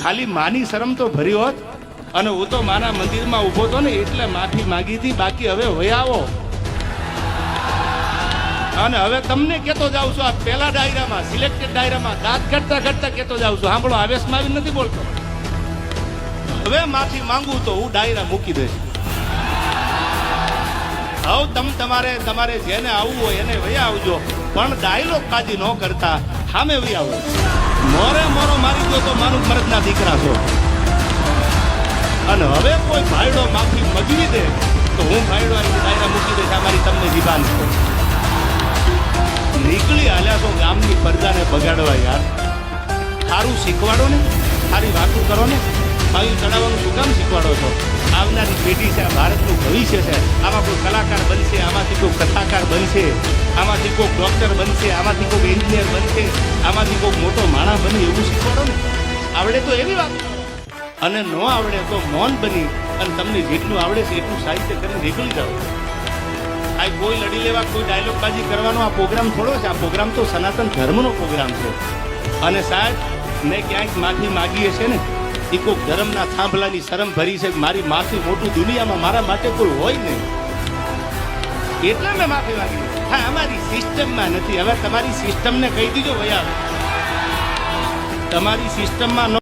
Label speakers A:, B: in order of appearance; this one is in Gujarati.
A: ખાલી માની શરમ તો ભરી હોત અને હું તો માના મંદિરમાં ઊભો હતો ને એટલે માફી માંગી હતી, બાકી હવે વયાવો. અને હવે તમને કેતો જાઉં છું, આ પેલા ડાયરામાં સિલેક્ટેડ ડાયરામાં દાંત ઘટતા ઘટતા કેતો જાઉં છું. સાંભળો, આવેશમાં આવી નથી બોલતો. હવે માફી માંગુ તો હું ડાયરા મૂકી દઈશ. હવે તમારે જેને આવવું હોય એને વયા આવજો, પણ ડાયલોગ બાજી ન કરતા સામે વયા આવો. મોરે મોરો મારી ગયો તો મારું મરદના દીકરા છો. અને હવે કોઈ ભાઈડો માફી મગવી દે તો હું ભાઈડો ડાયરા મૂકી દઈશ. આ મારી તમને જીબાન છે. નીકળી હાલ્યા તો ગામની પ્રજાને બગાડવા યાર. સારું શીખવાડો ને, સારી વાતો કરો ને. ભાઈ ચડાવવાનું શું કામ શીખવાડો છો? આવનારી પેઢી છે, ભારતનું ભવિષ્ય છે. આમાં કોઈ કલાકાર બનશે, આમાંથી કોઈ કથાકાર બનશે, આમાંથી કોઈ ડોક્ટર બનશે, આમાંથી કોઈ એન્જિનિયર બનશે, આમાંથી કોઈ મોટો માણસ બને, એવું શીખવાડો ને. આવડે તો એવી વાત, અને ન આવડે તો મૌન બની અને તમને જેટલું આવડે છે એટલું સાહિત્ય કરીને નીકળી જાઓ. આ કોઈ લડી લેવા, કોઈ ડાયલોગબાજી કરવાનો આ પ્રોગ્રામ થોડો છે. આ પ્રોગ્રામ તો સનાતન ધર્મનો પ્રોગ્રામ છે. અને સાહેબ, મેં ક્યાંક માફી માગીએ છે ને, એ કોઈ ધર્મના થાંભલાની શરમ ભરી છે. મારી માફી મોટું દુનિયામાં મારા માટે કોઈ હોય નહીં, એટલે મેં માફી માંગી. હા, અમારી સિસ્ટમમાં નથી. હવે તમારી સિસ્ટમને કહી દીજો ભૈયા, તમારી સિસ્ટમમાં